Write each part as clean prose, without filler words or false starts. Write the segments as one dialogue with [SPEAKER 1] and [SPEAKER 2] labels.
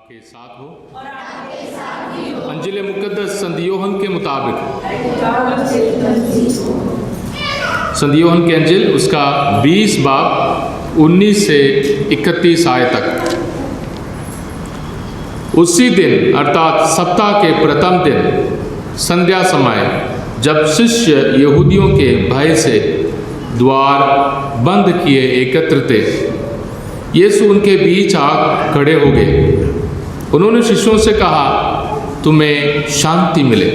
[SPEAKER 1] आपके साथ हो
[SPEAKER 2] और आपके साथ भी हो।
[SPEAKER 1] अंजिल मुक़द्दस संत यूहन्ना के मुताबिक संत यूहन्ना के अंजिल उसका 20 बाब 19 से 31 आयत तक। उसी दिन अर्थात सप्ताह के प्रथम दिन संध्या समय जब शिष्य यहूदियों के भय से द्वार बंद किए एकत्र थे, यीशु उनके बीच आ खड़े हो गए। उन्होंने शिष्यों से कहा, तुम्हें शांति मिले।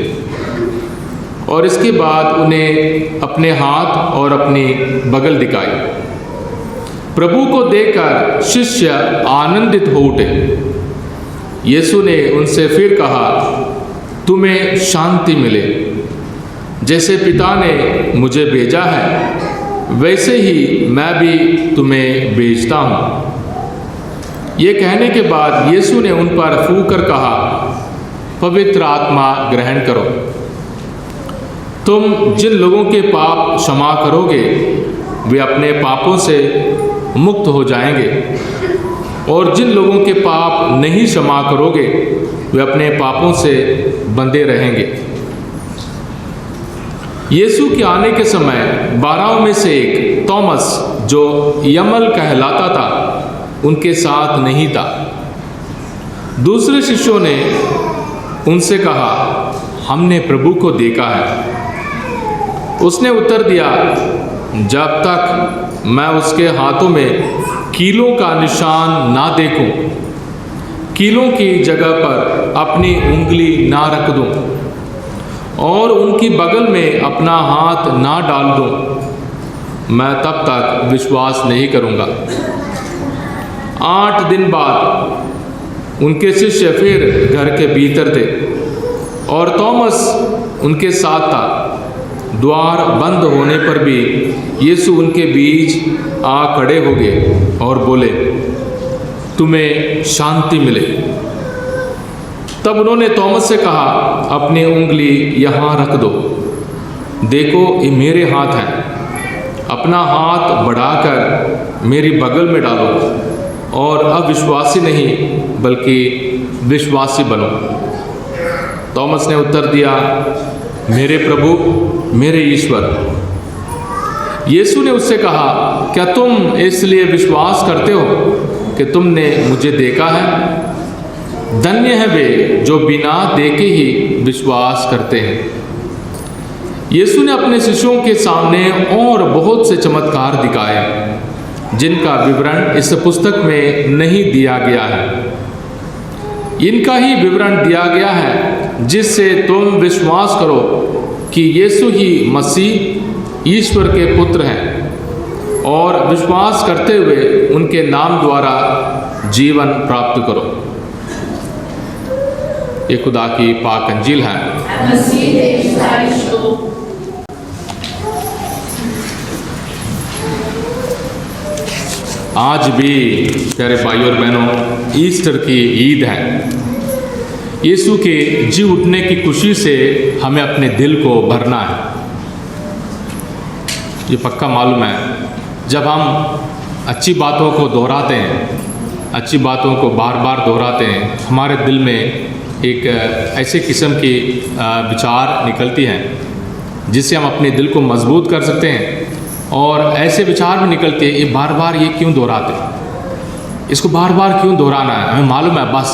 [SPEAKER 1] और इसके बाद उन्हें अपने हाथ और अपनी बगल दिखाई। प्रभु को देखकर शिष्य आनंदित हो उठे। यीशु ने उनसे फिर कहा, तुम्हें शांति मिले। जैसे पिता ने मुझे भेजा है, वैसे ही मैं भी तुम्हें भेजता हूँ। ये कहने के बाद यीशु ने उन पर फूंक कर कहा, पवित्र आत्मा ग्रहण करो। तुम जिन लोगों के पाप क्षमा करोगे, वे अपने पापों से मुक्त हो जाएंगे, और जिन लोगों के पाप नहीं क्षमा करोगे, वे अपने पापों से बंधे रहेंगे। यीशु के आने के समय 12 में से एक थॉमस, जो यमल कहलाता था, उनके साथ नहीं था। दूसरे शिष्यों ने उनसे कहा, हमने प्रभु को देखा है। उसने उत्तर दिया, जब तक मैं उसके हाथों में कीलों का निशान ना देखूं, कीलों की जगह पर अपनी उंगली ना रख दूं और उनकी बगल में अपना हाथ ना डाल दूं, मैं तब तक विश्वास नहीं करूंगा। 8 दिन बाद उनके शिष्य फिर घर के भीतर थे और थॉमस उनके साथ था। द्वार बंद होने पर भी यीशु उनके बीच आ खड़े हो गए और बोले, तुम्हें शांति मिले। तब उन्होंने थॉमस से कहा, अपनी उंगली यहाँ रख दो, देखो ये मेरे हाथ हैं। अपना हाथ बढ़ाकर मेरी बगल में डालो और अविश्वासी नहीं बल्कि विश्वासी बनो। थॉमस ने उत्तर दिया, मेरे प्रभु, मेरे ईश्वर। यीशु ने उससे कहा, क्या तुम इसलिए विश्वास करते हो कि तुमने मुझे देखा है? धन्य है वे जो बिना देखे ही विश्वास करते हैं। यीशु ने अपने शिष्यों के सामने और बहुत से चमत्कार दिखाए, जिनका विवरण इस पुस्तक में नहीं दिया गया है। इनका ही विवरण दिया गया है, जिससे तुम विश्वास करो कि यीशु ही मसीह ईश्वर के पुत्र हैं, और विश्वास करते हुए उनके नाम द्वारा जीवन प्राप्त करो। ये खुदा की पाक अंजील है। आज भी प्यारे भाइयों और बहनों, ईस्टर की ईद है। यीशु के जी उठने की खुशी से हमें अपने दिल को भरना है। ये पक्का मालूम है, जब हम अच्छी बातों को दोहराते हैं, अच्छी बातों को बार बार दोहराते हैं, हमारे दिल में एक ऐसे किस्म की विचार निकलती हैं जिससे हम अपने दिल को मजबूत कर सकते हैं। और ऐसे विचार भी निकलते हैं, ये बार बार ये क्यों दोहराते, इसको बार बार क्यों दोहराना है, हमें मालूम है बस।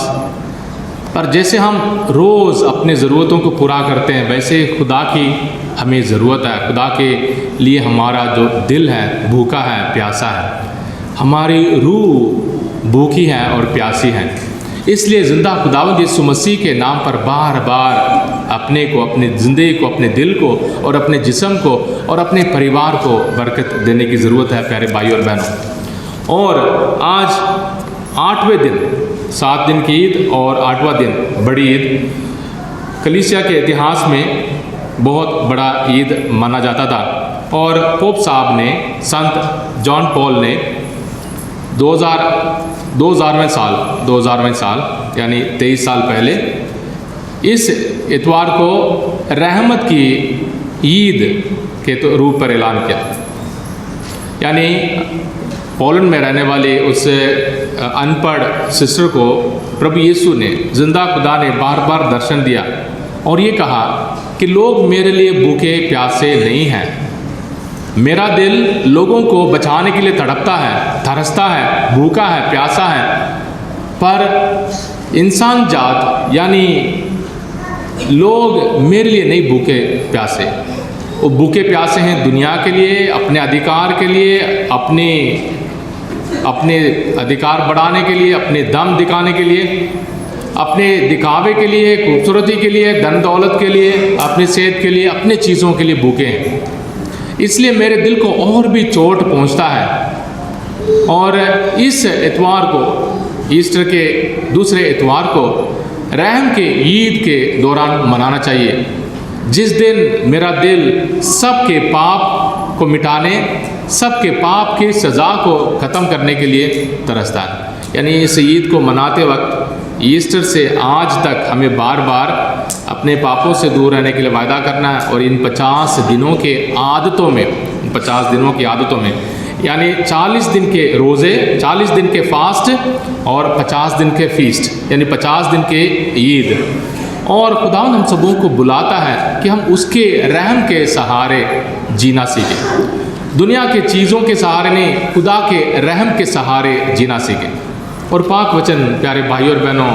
[SPEAKER 1] पर जैसे हम रोज़ अपने ज़रूरतों को पूरा करते हैं, वैसे खुदा की हमें ज़रूरत है। खुदा के लिए हमारा जो दिल है भूखा है, प्यासा है, हमारी रूह भूखी है और प्यासी है। इसलिए ज़िंदा खुदावंद यीशु मसीह के नाम पर बार बार अपने को, अपनी ज़िंदगी को, अपने दिल को और अपने जिस्म को और अपने परिवार को बरकत देने की ज़रूरत है प्यारे भाइयों और बहनों। और आज 8वें दिन, 7 दिन की ईद और 8वां दिन बड़ी ईद, कलीसिया के इतिहास में बहुत बड़ा ईद माना जाता था। और पोप साहब ने, संत जॉन पॉल ने 2000वें साल यानी 23 साल पहले इस इतवार को रहमत की ईद के रूप पर ऐलान किया। यानी पोलैंड में रहने वाली उस अनपढ़ सिस्टर को प्रभु यीशु ने, जिंदा खुदा ने बार बार दर्शन दिया और ये कहा कि लोग मेरे लिए भूखे प्यासे नहीं हैं, मेरा दिल लोगों को बचाने के लिए तड़पता है, तरसता है, भूखा है, प्यासा है। पर इंसान जात यानी लोग मेरे लिए नहीं भूखे प्यासे, वो भूखे प्यासे हैं दुनिया के लिए, अपने अधिकार के लिए, अपने अधिकार बढ़ाने के लिए, अपने दम दिखाने के लिए, अपने दिखावे के लिए, खूबसूरती के लिए, धन दौलत के लिए, अपनी सेहत के लिए, अपने चीज़ों के लिए भूखे हैं। इसलिए मेरे दिल को और भी चोट पहुंचता है। और इस इतवार को, ईस्टर के दूसरे इतवार को रहम के ईद के दौरान मनाना चाहिए, जिस दिन मेरा दिल सबके पाप को मिटाने, सबके पाप की सज़ा को ख़त्म करने के लिए तरसता है। यानी इस ईद को मनाते वक्त ईस्टर से आज तक हमें बार बार अपने पापों से दूर रहने के लिए वायदा करना है और इन 50 दिनों के आदतों में, 50 दिनों की आदतों में यानी 40 दिन के रोज़े, 40 दिन के फास्ट और 50 दिन के फीस्ट यानी 50 दिन के ईद। और खुदा हम सबों को बुलाता है कि हम उसके रहम के सहारे जीना सीखें, दुनिया के चीज़ों के सहारे नहीं, खुदा के रहम के सहारे जीना सीखें। और पाक वचन प्यारे भाइयों और बहनों,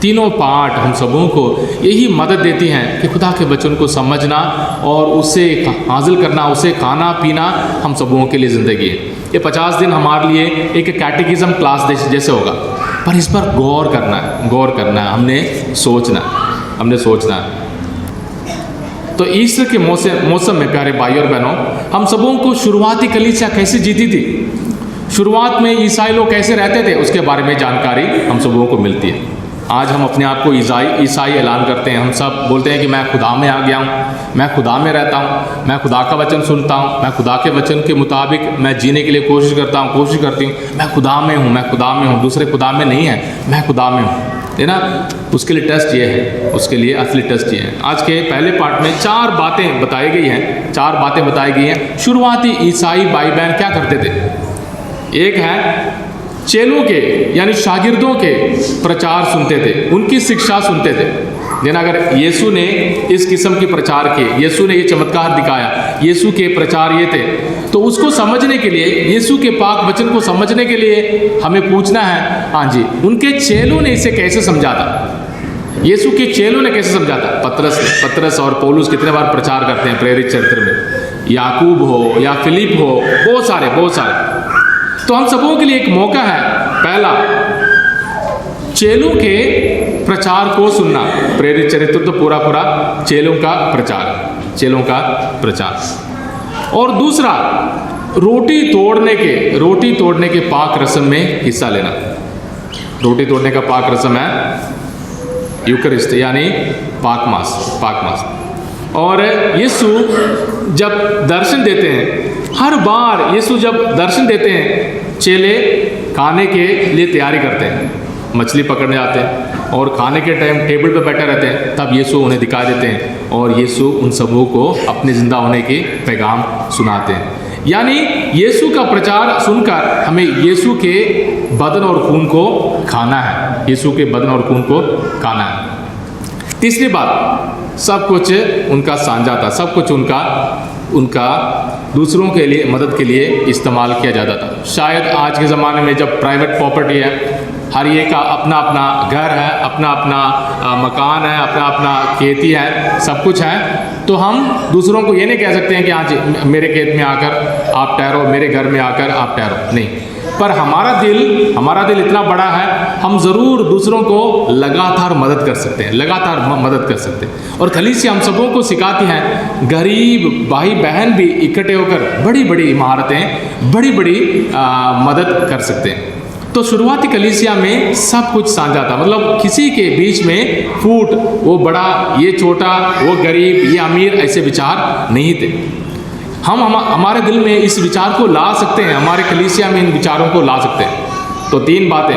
[SPEAKER 1] तीनों पाठ हम सबों को यही मदद देती हैं कि खुदा के वचन को समझना और उसे हासिल करना, उसे खाना पीना हम सबों के लिए ज़िंदगी है। ये 50 दिन हमारे लिए एक कैटेकिज्म क्लास जैसे होगा, पर इस पर गौर करना है, हमने सोचना है। तो ईस्टर के मौसम में प्यारे भाइयों और बहनों, हम सबों को शुरुआती कलीसिया कैसे जीती थी, शुरुआत में ईसाई लोग कैसे रहते थे, उसके बारे में जानकारी हम सबों को मिलती है। आज हम अपने आप को ईसाई ऐलान करते हैं, हम सब बोलते हैं कि मैं खुदा में आ गया हूँ, मैं खुदा में रहता हूँ, मैं खुदा का वचन सुनता हूँ, मैं खुदा के वचन के मुताबिक मैं जीने के लिए कोशिश करती हूँ, मैं खुदा में हूँ, दूसरे खुदा में नहीं है, मैं खुदा में हूँ, है ना। उसके लिए टेस्ट ये है, उसके लिए असली टेस्ट ये है। आज के पहले पार्ट में 4 बातें बताई गई हैं। शुरुआती ईसाई भाई बहन क्या करते थे। एक है चेलों के यानी शागिर्दों के प्रचार सुनते थे, उनकी शिक्षा सुनते थे। लेकिन अगर यीशु ने इस किस्म के प्रचार किए, यीशु ने ये चमत्कार दिखाया, यीशु के प्रचार ये थे, तो उसको समझने के लिए, यीशु के पाक वचन को समझने के लिए हमें पूछना है, हाँ जी, उनके चेलों ने इसे कैसे समझा था, यीशु के चेलों ने कैसे समझा था। पतरस और पौलुस कितने बार प्रचार करते हैं प्रेरित चरित्र में, याकूब हो या फिलिप हो, बहुत सारे। तो हम सबों के लिए एक मौका है, पहला चेलों के प्रचार को सुनना। प्रेरित चरित्र तो पूरा चेलों का प्रचार। और दूसरा रोटी तोड़ने के पाक रस्म में हिस्सा लेना। रोटी तोड़ने का पाक रस्म है यूकरिस्ट यानी पाक मास। और यीशु जब दर्शन देते हैं, हर बार यीशु जब दर्शन देते हैं, चेले खाने के लिए तैयारी करते हैं, मछली पकड़ने आते हैं और खाने के टाइम टेबल पर बैठे रहते हैं, तब यीशु उन्हें दिखा देते हैं और यीशु उन सबों को अपने ज़िंदा होने के पैगाम सुनाते हैं। यानी यीशु का प्रचार सुनकर हमें यीशु के बदन और खून को खाना है, तीसरी बात, सब कुछ उनका साझा था, सब कुछ उनका दूसरों के लिए मदद के लिए इस्तेमाल किया जाता था। शायद आज के ज़माने में जब प्राइवेट प्रॉपर्टी है, हर एक का अपना घर है, अपना मकान है, अपना खेती है, सब कुछ है, तो हम दूसरों को ये नहीं कह सकते हैं कि हाँ जी मेरे खेत में आकर आप ठहरो, मेरे घर में आकर आप ठहरो, नहीं। पर हमारा दिल इतना बड़ा है, हम ज़रूर दूसरों को लगातार मदद कर सकते हैं। और कलीसिया हम सबों को सिखाती हैं, गरीब भाई बहन भी इकट्ठे होकर बड़ी इमारतें, बड़ी मदद कर सकते हैं। तो शुरुआती कलीसिया में सब कुछ साझा था, मतलब किसी के बीच में फूट, वो बड़ा, ये छोटा, वो गरीब, ये अमीर, ऐसे विचार नहीं थे। हम हमारे दिल में इस विचार को ला सकते हैं, हमारे कलीसिया में इन विचारों को ला सकते हैं। तो 3 बातें,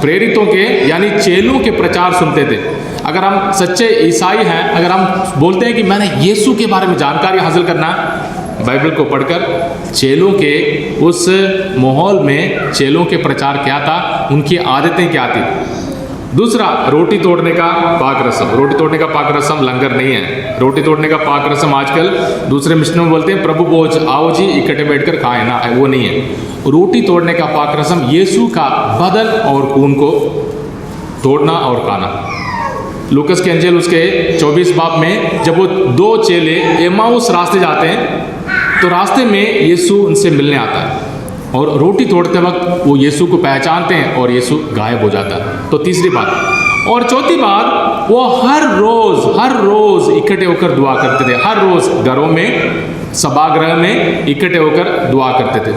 [SPEAKER 1] प्रेरितों के यानी चेलों के प्रचार सुनते थे। अगर हम सच्चे ईसाई हैं, अगर हम बोलते हैं कि मैंने यीशु के बारे में जानकारी हासिल करना है, बाइबल को पढ़कर चेलों के उस माहौल में चेलों के प्रचार क्या था, उनकी आदतें क्या थी। दूसरा, रोटी तोड़ने का पाक रस्म। रोटी तोड़ने का पाक रस्म लंगर नहीं है। रोटी तोड़ने का पाक रस्म आजकल दूसरे मिशनों में बोलते हैं प्रभु भोज, आओ जी इकट्ठे बैठकर खाएं ना, वो नहीं है। रोटी तोड़ने का पाक रस्म यीशु का बदन और खून को तोड़ना और खाना। लूकस के अंजील उसके 24 बाब में जब वो 2 चेले एमाउस रास्ते जाते हैं तो रास्ते में यीशु उनसे मिलने आता है और रोटी तोड़ते वक्त वो यीशु को पहचानते हैं और यीशु गायब हो जाता है। तो तीसरी बात। और चौथी बात, वो हर रोज इकट्ठे होकर दुआ करते थे। हर रोज घरों में, सभागृह में इकट्ठे होकर दुआ करते थे।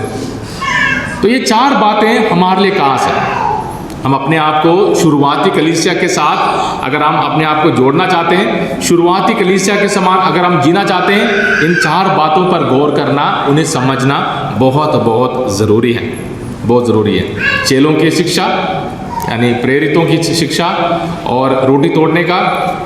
[SPEAKER 1] तो ये 4 बातें हमारे लिए कहाँ से? हम अपने आप को शुरुआती कलीसिया के साथ अगर हम अपने आप को जोड़ना चाहते हैं, शुरुआती कलीसिया के समान अगर हम जीना चाहते हैं, इन 4 बातों पर गौर करना, उन्हें समझना बहुत बहुत ज़रूरी है, बहुत ज़रूरी है। चेलों की शिक्षा यानी प्रेरितों की शिक्षा और रोटी तोड़ने का,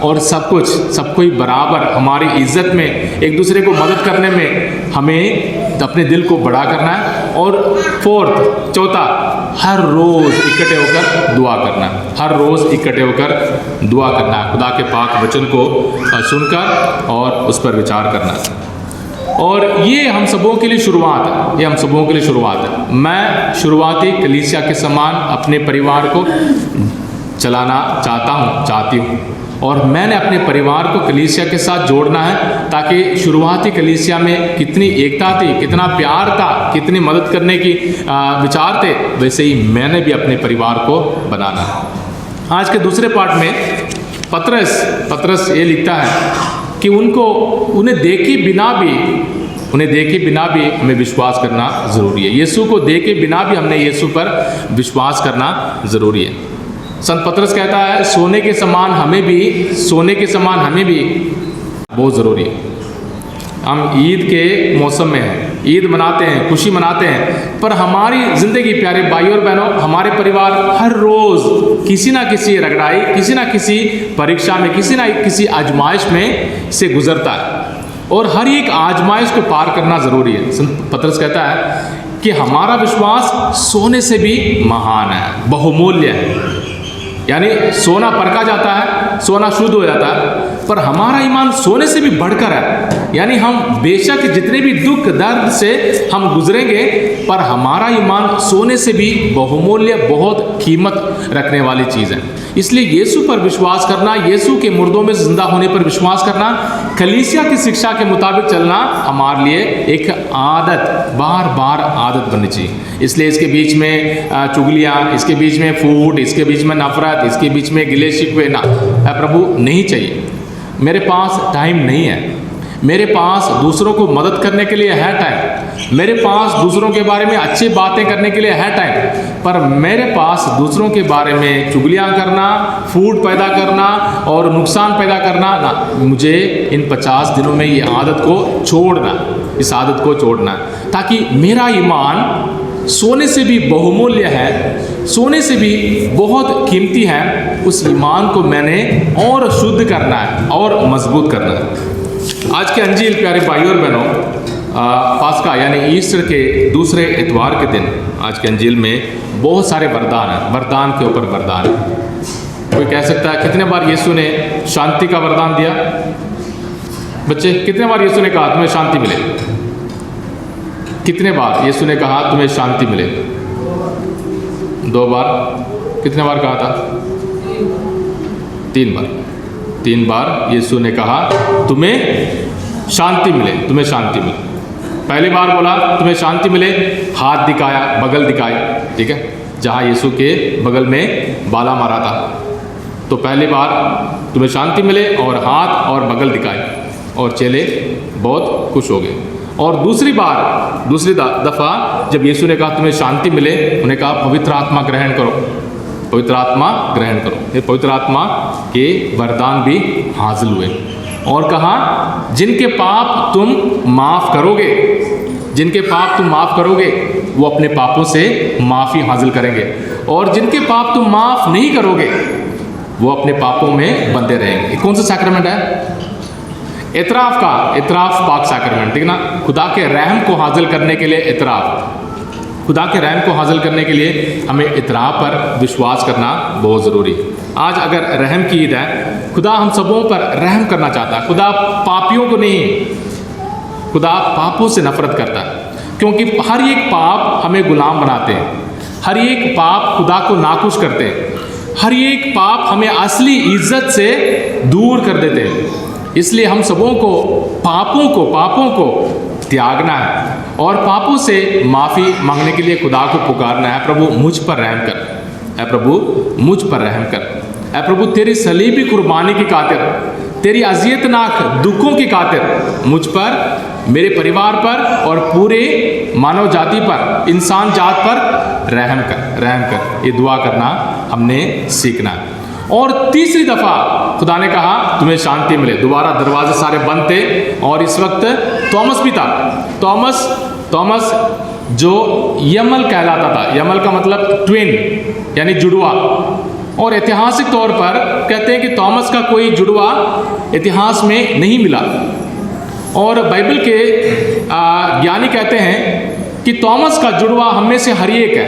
[SPEAKER 1] और सब कोई बराबर हमारी इज्जत में, एक दूसरे को मदद करने में हमें अपने दिल को बड़ा करना है। और चौथा, हर रोज़ इकट्ठे होकर दुआ करना। हर रोज़ इकट्ठे होकर दुआ करना, खुदा के पाक वचन को सुनकर और उस पर विचार करना। और ये हम सबों के लिए शुरुआत है, ये हम सबों के लिए शुरुआत है। मैं शुरुआती कलीसिया के समान अपने परिवार को चलाना चाहती हूँ और मैंने अपने परिवार को कलीसिया के साथ जोड़ना है, ताकि शुरुआती कलीसिया में कितनी एकता थी, कितना प्यार था, कितनी मदद करने की विचार थे, वैसे ही मैंने भी अपने परिवार को बनाना है। आज के दूसरे पार्ट में पतरस ये लिखता है कि उन्हें देखे बिना भी हमें विश्वास करना ज़रूरी है। यीशु को देखे बिना भी हमने यीशु पर विश्वास करना ज़रूरी है। संत पतरस कहता है सोने के समान हमें भी बहुत ज़रूरी है। हम ईद के मौसम में हैं, ईद मनाते हैं, खुशी मनाते हैं, पर हमारी ज़िंदगी, प्यारे भाइयों और बहनों, हमारे परिवार हर रोज़ किसी ना किसी रगड़ाई, किसी ना किसी परीक्षा में, किसी ना किसी आजमाइश में से गुजरता है और हर एक आजमाइश को पार करना ज़रूरी है। संत पतरस कहता है कि हमारा विश्वास सोने से भी महान है, बहुमूल्य है। यानी सोना परखा जाता है, सोना शुद्ध हो जाता है, पर हमारा ईमान सोने से भी बढ़कर है। यानी हम बेशक जितने भी दुख दर्द से हम गुजरेंगे, पर हमारा ईमान सोने से भी बहुमूल्य, बहुत कीमत रखने वाली चीज़ है। इसलिए यीशु पर विश्वास करना, यीशु के मुर्दों में जिंदा होने पर विश्वास करना, कलीसिया की शिक्षा के मुताबिक चलना हमारे लिए एक आदत, बार बार आदत बननी चाहिए। इसलिए इसके बीच में चुगलियाँ, इसके बीच में फूट, इसके बीच में नफरत, इसके बीच में गिले शिकवे ना, प्रभु नहीं चाहिए। मेरे पास टाइम नहीं है, मेरे पास दूसरों को मदद करने के लिए है टाइम, मेरे पास दूसरों के बारे में अच्छी बातें करने के लिए है टाइम, पर मेरे पास दूसरों के बारे में चुगलियाँ करना, फूट पैदा करना और नुकसान पैदा करना ना, मुझे इन 50 दिनों में ये आदत को छोड़ना, इस आदत को छोड़ना, ताकि मेरा ईमान सोने से भी बहुमूल्य है, सोने से भी बहुत कीमती है, उस ईमान को मैंने और शुद्ध करना है और मजबूत करना है। आज के अंजील, प्यारे भाइयों और बहनों, पास्का यानी ईस्टर के दूसरे इतवार के दिन आज के अंजील में बहुत सारे वरदान हैं, वरदान के ऊपर वरदान है। कोई कह सकता है कितने बार यीशु ने शांति का वरदान दिया? बच्चे, कितने बार यीशु ने कहा तुम्हें शांति मिले? कितने बार यीशु ने कहा तुम्हें शांति मिले? 2 बार। कितने बार कहा था? 3 बार। 3 बार यीशु ने कहा तुम्हें शांति मिले, तुम्हें शांति मिले। पहली बार बोला तुम्हें शांति मिले, हाथ दिखाया, बगल दिखाए, ठीक है, जहाँ यीशु के बगल में बाला मारा था। तो पहली बार तुम्हें शांति मिले और हाथ और बगल दिखाए और चेले बहुत खुश हो गए। और दूसरी दफ़ा जब यीशु ने कहा तुम्हें शांति मिले, उन्हें कहा पवित्र आत्मा ग्रहण करो, पवित्र आत्मा ग्रहण करो। ये पवित्र आत्मा के वरदान भी हासिल हुए और कहा जिनके पाप तुम माफ़ करोगे, जिनके पाप तुम माफ़ करोगे वो अपने पापों से माफ़ी हासिल करेंगे, और जिनके पाप तुम माफ़ नहीं करोगे वो अपने पापों में बंधे रहेंगे। कौन सा सैक्रामेंट है? इतराफ पाक साक्रमेंट, ठीक ना, खुदा के रहम को हासिल करने के लिए इतराफ, खुदा के रहम को हासिल करने के लिए हमें इतराफ पर विश्वास करना बहुत ज़रूरी है। आज अगर रहम की ईद है, खुदा हम सबों पर रहम करना चाहता है। खुदा पापियों को नहीं, खुदा पापों से नफरत करता है, क्योंकि हर एक पाप हमें गुलाम बनाते हैं, हर एक पाप खुदा को नाखुश करते हैं, हर एक पाप हमें असली इज्जत से दूर कर देते हैं। इसलिए हम सबों को पापों को त्यागना है और पापों से माफ़ी मांगने के लिए खुदा को पुकारना है, प्रभु मुझ पर रहम कर, ऐ प्रभु मुझ पर रहम कर, ऐ प्रभु तेरी सलीबी कुर्बानी की खातिर, तेरी अजियतनाक दुखों की खातिर मुझ पर, मेरे परिवार पर और पूरे मानव जाति पर, इंसान जात पर रहम कर। ये दुआ करना हमने सीखना है। और तीसरी दफ़ा खुदा ने कहा तुम्हें शांति मिले। दोबारा दरवाजे सारे बंद थे और इस वक्त थॉमस भी था। थॉमस जो यमल कहलाता था, यमल का मतलब ट्विन यानी जुड़वा, और ऐतिहासिक तौर पर कहते हैं कि थॉमस का कोई जुड़वा इतिहास में नहीं मिला। और बाइबल के ज्ञानी कहते हैं कि थॉमस का जुड़वा हम में से हर एक है,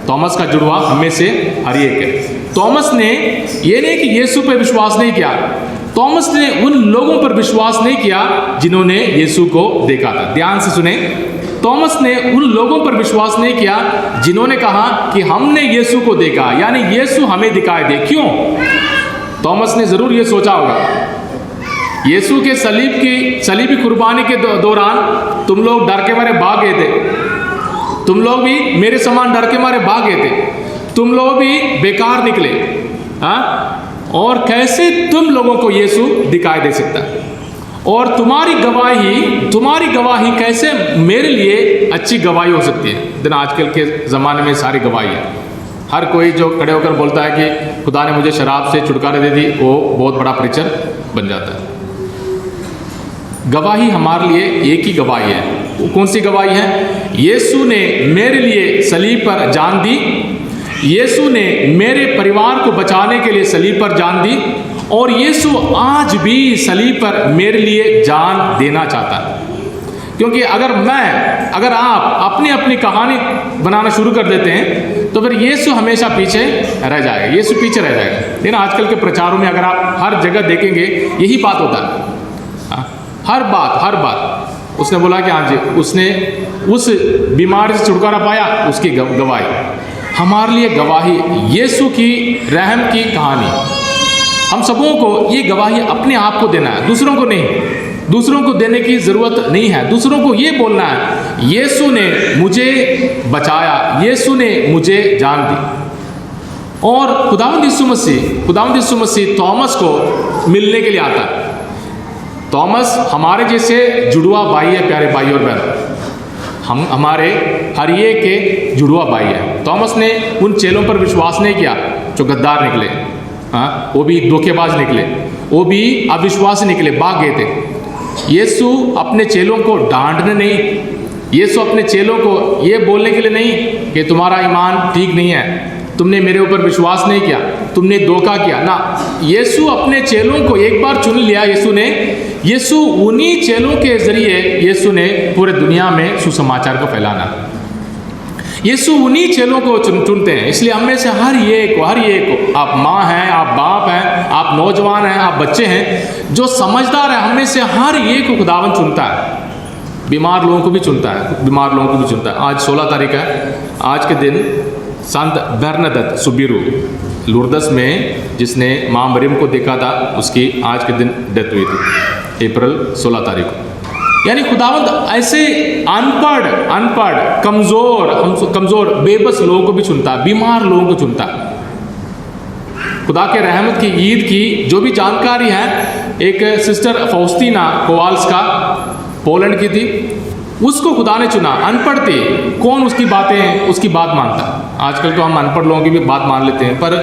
[SPEAKER 1] थॉमस का जुड़वा हम में से हर एक है। थॉमस ने ये नहीं कि यीशु पर विश्वास नहीं किया, थॉमस ने उन लोगों पर विश्वास नहीं किया जिन्होंने यीशु को देखा था। ध्यान से सुने, थॉमस ने उन लोगों पर विश्वास नहीं किया जिन्होंने कहा कि हमने यीशु को देखा, यानी यीशु हमें दिखाई दे। क्यों? थॉमस ने जरूर ये सोचा होगा, यीशु के सलीबी कुर्बानी के दौरान तुम लोग डर के मारे भाग गए थे, तुम लोग भी मेरे समान डर के मारे भाग गए थे, तुम लोग भी बेकार निकले, हाँ? और कैसे तुम लोगों को यीशु दिखाई दे सकता है? और तुम्हारी गवाही कैसे मेरे लिए अच्छी गवाही हो सकती है? दिन आजकल के ज़माने में सारी गवाही है। हर कोई जो खड़े होकर बोलता है कि खुदा ने मुझे शराब से छुटकारा दे दी, वो बहुत बड़ा प्रीचर बन जाता है। गवाही हमारे लिए एक ही गवाही है। वो कौन सी गवाही है? यीशु ने मेरे लिए सलीब पर जान दी, यीशु ने मेरे परिवार को बचाने के लिए सलीब पर जान दी, और यीशु आज भी सलीब पर मेरे लिए जान देना चाहता है। क्योंकि अगर आप अपनी कहानी बनाना शुरू कर देते हैं तो फिर यीशु हमेशा पीछे रह जाएगा, यीशु पीछे रह जाएगा। लेकिन आजकल के प्रचारों में अगर आप हर जगह देखेंगे यही बात होता है, हर बात उसने बोला कि हाँ जी उसने उस बीमारी से छुटकारा पाया, उसकी गवाही। हमारे लिए गवाही यीशु की रहम की कहानी। हम सबों को ये गवाही अपने आप को देना है, दूसरों को नहीं। दूसरों को देने की ज़रूरत नहीं है। दूसरों को ये बोलना है यीशु ने मुझे बचाया, यीशु ने मुझे जान दी। और खुदावंद यीशु मसीह थॉमस को मिलने के लिए आता है। थॉमस हमारे जैसे जुड़वा भाई है, प्यारे भाई और बहन, हमारे हर एक के जुड़वा भाई है। थॉमस ने उन चेलों पर विश्वास नहीं किया जो गद्दार निकले, हाँ, वो भी धोखेबाज निकले, वो भी अविश्वासी निकले, भाग गए थे। यीशु अपने चेलों को डांटने नहीं, यीशु अपने चेलों को ये बोलने के लिए नहीं कि तुम्हारा ईमान ठीक नहीं है, तुमने मेरे ऊपर विश्वास नहीं किया, तुमने धोखा किया ना। यीशु अपने चेलों को एक बार चुन लिया। यीशु उन्हीं चेलों के जरिए यीशु ने पूरे दुनिया में सुसमाचार को फैलाना। यीशु उन्हीं चेलों को चुनते हैं। इसलिए हम में से हर एक को, आप माँ हैं, आप बाप हैं, आप नौजवान हैं, आप बच्चे हैं, जो समझदार है, हम में से हर एक को खुदावन चुनता है। बीमार लोगों को भी चुनता है, आज 16 तारीख है। आज के दिन संत बर्नदत्त सुबीरू लुर्दस में जिसने माँ मरियम को देखा था, उसकी आज के दिन डेथ हुई थी, अप्रैल 16 तारीख को। यानी खुदावंद ऐसे अनपढ़ कमज़ोर बेबस लोगों को भी चुनता है, बीमार लोगों को चुनता है। खुदा के रहमत की ईद की जो भी जानकारी है, एक सिस्टर फौस्तीना कोवाल्स्का पोलैंड की थी, उसको खुदा ने चुना। अनपढ़ थी, कौन उसकी बात मानता। आजकल तो हम अनपढ़ लोगों की भी बात मान लेते हैं, पर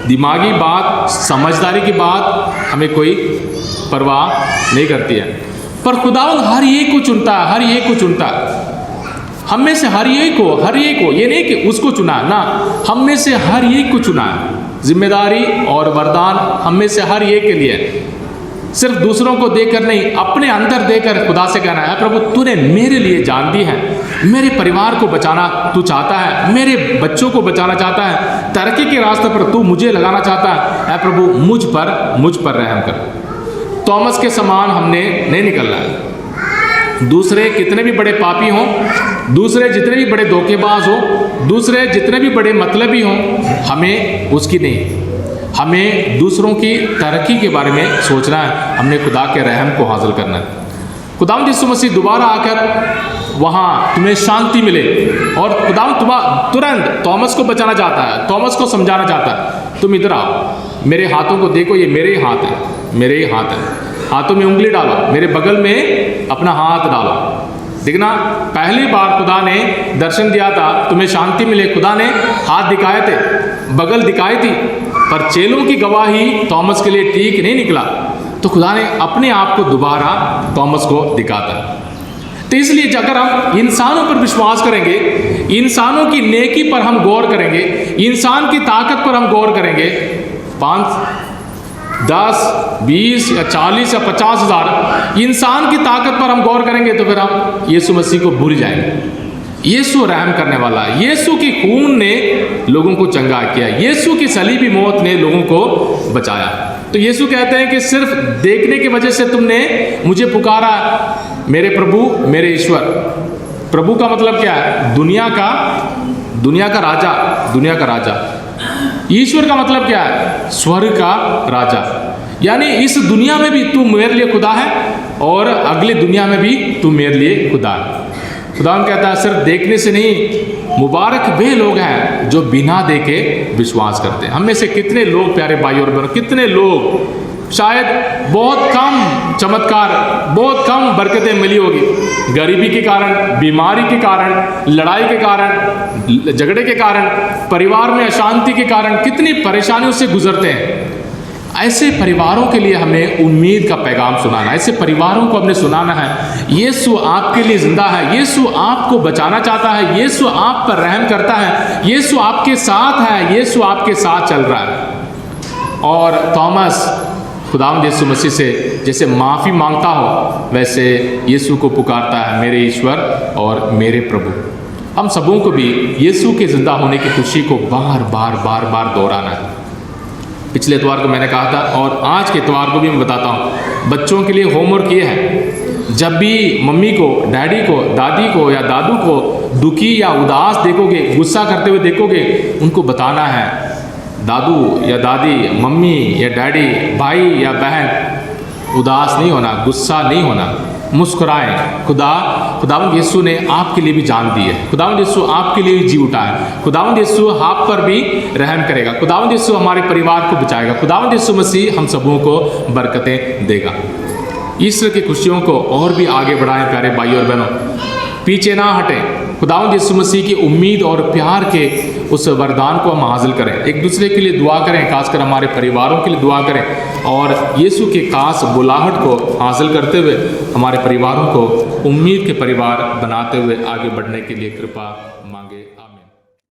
[SPEAKER 1] दिमागी बात, समझदारी की बात हमें कोई परवाह नहीं करती है। पर खुदावंद हर एक को चुनता है, हम में से हर एक को, ये नहीं कि उसको चुना ना, हम में से हर एक को चुना है। जिम्मेदारी और वरदान हम में से हर एक के लिए है। सिर्फ दूसरों को देकर नहीं, अपने अंदर देकर खुदा से कहना है, प्रभु तूने मेरे लिए जान दी है, मेरे परिवार को बचाना तू चाहता है, मेरे बच्चों को बचाना चाहता है, तरक्की के रास्ते पर तू मुझे लगाना चाहता है प्रभु मुझ पर रहम कर। थॉमस के समान हमने नहीं निकलना है। दूसरे कितने भी बड़े पापी हों, दूसरे जितने भी बड़े धोखेबाज हो, दूसरे जितने भी बड़े मतलबी हों, हमें उसकी नहीं, हमें दूसरों की तरक्की के बारे में सोचना है, हमने खुदा के रहम को हासिल करना है। खुदावंद यीशु मसीह दोबारा आकर वहाँ तुम्हें शांति मिले, और खुदावंद तुरंत थॉमस को बचाना चाहता है, थॉमस को समझाना चाहता है, तुम इधर आओ, मेरे हाथों को देखो, ये मेरे ही हाथ है, मेरे ही हाथ है, हाथों में उंगली डालो, मेरे बगल में अपना हाथ डालो। देखना, पहली बार खुदा ने दर्शन दिया था, तुम्हें शांति मिले, खुदा ने हाथ दिखाए थे, बगल दिखाई थी, पर चेलों की गवाही थॉमस के लिए ठीक नहीं निकला, तो खुदा ने अपने आप को दोबारा थॉमस को दिखाता। तो इसलिए अगर हम इंसानों पर विश्वास करेंगे, इंसानों की नेकी पर हम गौर करेंगे, इंसान की ताकत पर हम गौर करेंगे, 5, 10, 20 या 40 या 50 हज़ार इंसान की ताकत पर हम गौर करेंगे, तो फिर हम यीशु मसीह को भूल जाएंगे। यीशु रहम करने वाला है, यीशु की खून ने लोगों को चंगा किया, यीशु की सलीबी मौत ने लोगों को बचाया। तो यीशु कहते हैं कि सिर्फ देखने की वजह से तुमने मुझे पुकारा, मेरे प्रभु, मेरे ईश्वर। प्रभु का मतलब क्या है? दुनिया का राजा, दुनिया का राजा। ईश्वर का मतलब क्या है? स्वर्ग का राजा। यानी इस दुनिया में भी तू मेरे लिए खुदा है, और अगली दुनिया में भी तू मेरे लिए खुदा है। खुदा कहता है सिर्फ देखने से नहीं, मुबारक वे लोग हैं जो बिना देखे विश्वास करते हैं। हम में से कितने लोग, प्यारे भाई और बहनों, कितने लोग शायद बहुत कम चमत्कार, बहुत कम बरकतें मिली होगी, गरीबी के कारण, बीमारी के कारण, लड़ाई के कारण, झगड़े के कारण, परिवार में अशांति के कारण कितनी परेशानियों से गुजरते हैं। ऐसे परिवारों के लिए हमें उम्मीद का पैगाम सुनाना, ऐसे परिवारों को हमने सुनाना है, यीशु आपके लिए जिंदा है, यीशु आपको बचाना चाहता है, यीशु आप पर रहम करता है, यीशु आपके साथ है, यीशु आपके साथ चल रहा है। और थॉमस खुदावंद यीशु मसीह से जैसे माफ़ी मांगता हो, वैसे यीशु को पुकारता है, मेरे ईश्वर और मेरे प्रभु। हम सबों को भी यीशु के जिंदा होने की खुशी को बार बार दोहराना है। पिछले इतवार को मैंने कहा था, और आज के इतवार को भी मैं बताता हूँ, बच्चों के लिए होमवर्क ये है, जब भी मम्मी को, डैडी को, दादी को या दादू को दुखी या उदास देखोगे, गुस्सा करते हुए देखोगे, उनको बताना है, दादू या दादी, मम्मी या डैडी, भाई या बहन, उदास नहीं होना, गुस्सा नहीं होना, मुस्कुराएं। खुदावंद यीशु ने आपके लिए भी जान दी है, खुदावंद यीशु आपके लिए भी जी उठा है, खुदावंद यीशु आप पर भी रहम करेगा, खुदावंद यीशु हमारे परिवार को बचाएगा, खुदावंद यीशु मसीह हम सबों को बरकतें देगा। ईश्वर की खुशियों को और भी आगे बढ़ाएं प्यारे भाई और बहनों, पीछे ना हटें, खुदावंद यीशु मसीह की उम्मीद और प्यार के उस वरदान को हम हासिल करें, एक दूसरे के लिए दुआ करें, खासकर हमारे परिवारों के लिए दुआ करें, और यीशु के खास बुलाहट को हासिल करते हुए हमारे परिवारों को उम्मीद के परिवार बनाते हुए आगे बढ़ने के लिए कृपा